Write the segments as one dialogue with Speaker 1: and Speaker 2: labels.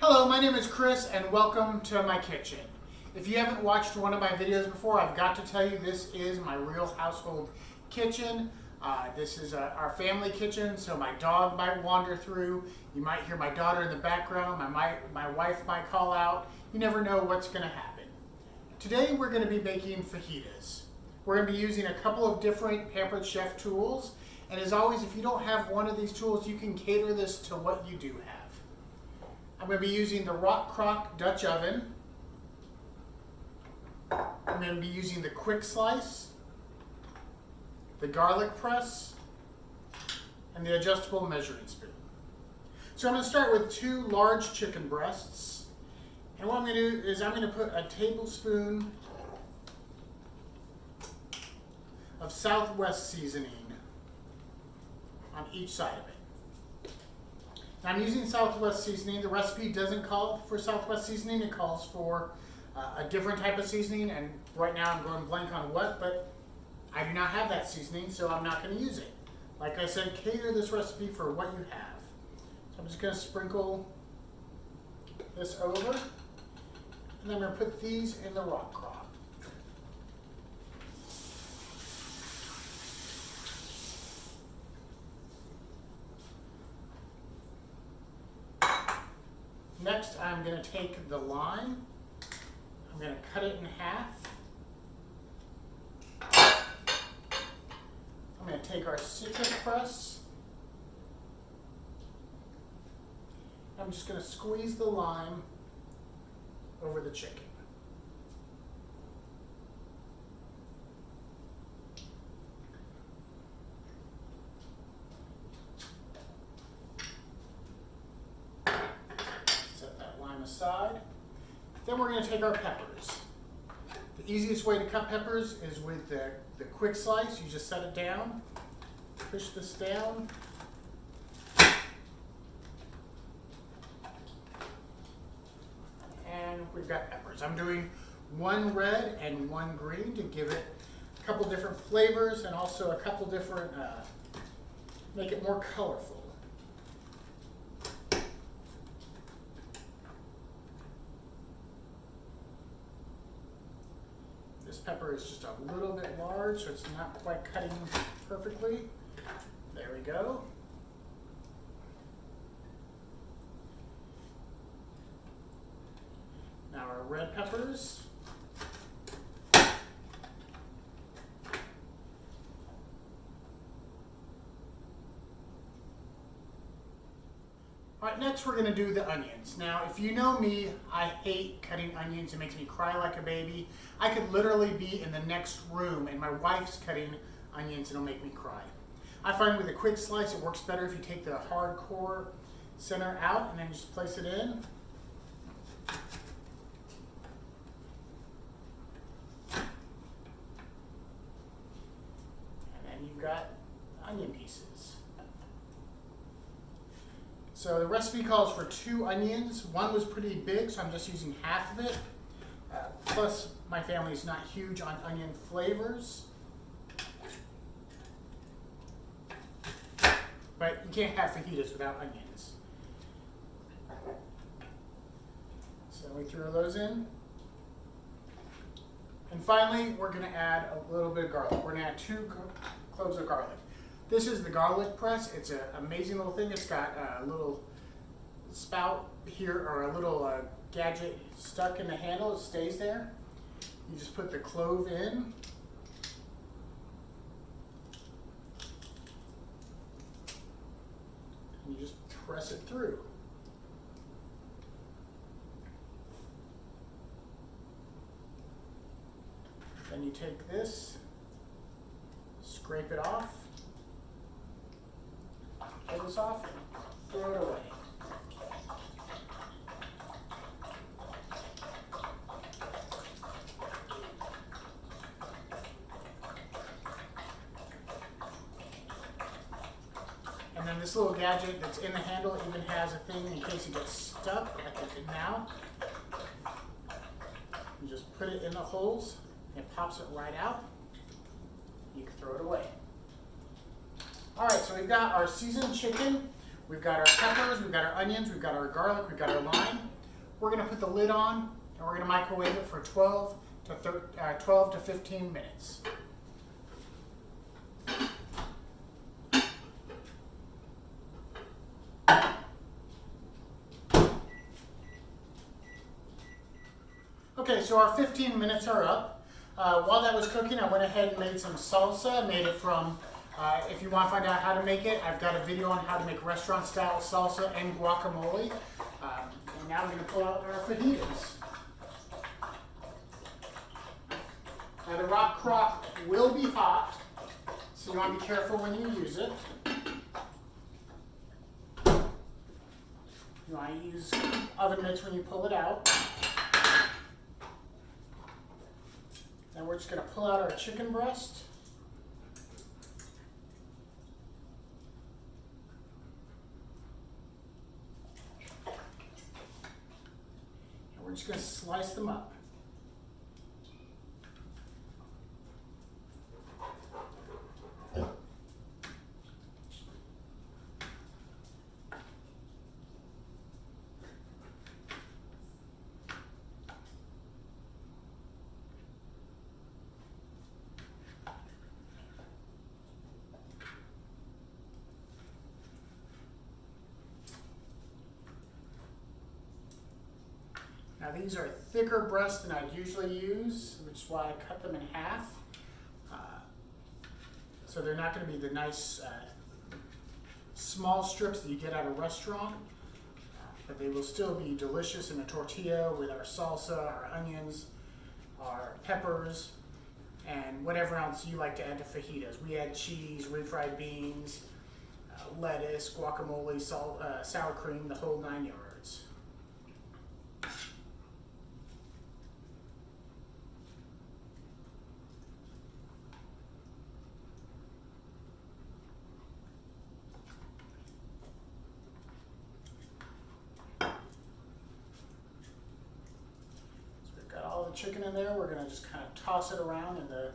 Speaker 1: Hello, my name is Chris and welcome to my kitchen. If you haven't watched one of my videos before, I've got to tell you this is my real household kitchen. This is our family kitchen, so my dog might wander through. You might hear my daughter in the background. My wife might call out. You never know what's going to happen. Today we're going to be making fajitas. We're going to be using a couple of different Pampered Chef tools. And as always, if you don't have one of these tools, you can cater this to what you do have. I'm going to be using the Rockcrok Dutch oven. I'm going to be using the quick slice, the garlic press, and the adjustable measuring spoon. So I'm going to start with 2 large chicken breasts. And what I'm going to do is I'm going to put a tablespoon of Southwest seasoning on each side of it. Now I'm using Southwest seasoning. The recipe doesn't call for Southwest seasoning. It calls for a different type of seasoning, and right now I'm going blank on what, but I do not have that seasoning, so I'm not going to use it. Like I said, cater this recipe for what you have. So I'm just going to sprinkle this over, and I'm going to put these in the Rockcrok. Next, I'm going to take the lime. I'm going to cut it in half. I'm going to take our citrus press. I'm just going to squeeze the lime over the chicken. Aside. Then we're going to take our peppers. The easiest way to cut peppers is with the quick slice. You just set it down, push this down, and we've got peppers. I'm doing 1 red and 1 green to give it a couple different flavors and also a couple different, make it more colorful. This pepper is just a little bit large, so it's not quite cutting perfectly. There we go. Now our red peppers. All right, next we're going to do the onions. Now, if you know me, I hate cutting onions. It makes me cry like a baby. I could literally be in the next room and my wife's cutting onions and it'll make me cry. I find with a quick slice it works better if you take the hard core center out and then just place it in. And then you've got onion pieces. So the recipe calls for 2 onions. 1 was pretty big, so I'm just using half of it. Plus, my family's not huge on onion flavors. But you can't have fajitas without onions. So we throw those in. And finally, we're going to add a little bit of garlic. We're going to add 2 cloves of garlic. This is the garlic press. It's an amazing little thing. It's got a little spout here, or a little gadget stuck in the handle. It stays there. You just put the clove in. And you just press it through. Then you take this, scrape it off. Pull this off and throw it away. And then this little gadget that's in the handle even has a thing in case it gets stuck, like it did now. You just put it in the holes and it pops it right out. You can throw it away. All right, so we've got our seasoned chicken, we've got our peppers, we've got our onions, we've got our garlic, we've got our lime. We're going to put the lid on and we're going to microwave it for 12 to 15 minutes. Okay, so our 15 minutes are up. While that was cooking, I went ahead and made some salsa. I made it from, if you want to find out how to make it, I've got a video on how to make restaurant-style salsa and guacamole. And now we're going to pull out our fajitas. Now the Rockcrok will be hot, so you want to be careful when you use it. You want to use oven mitts when you pull it out. Then we're just going to pull out our chicken breast. And we're just going to slice them up. Now these are thicker breasts than I'd usually use, which is why I cut them in half. So they're not going to be the nice small strips that you get at a restaurant, but they will still be delicious in a tortilla with our salsa, our onions, our peppers, and whatever else you like to add to fajitas. We add cheese, refried beans, lettuce, guacamole, salt, sour cream, the whole 9 yards. Chicken in there, we're going to just kind of toss it around in the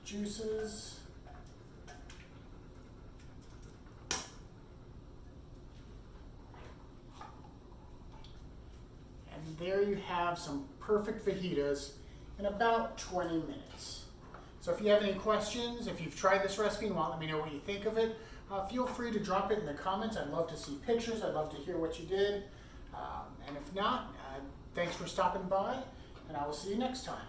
Speaker 1: juices. And there you have some perfect fajitas in about 20 minutes. So if you have any questions, if you've tried this recipe and want to let me know what you think of it, feel free to drop it in the comments. I'd love to see pictures. I'd love to hear what you did. And if not, thanks for stopping by. And I will see you next time.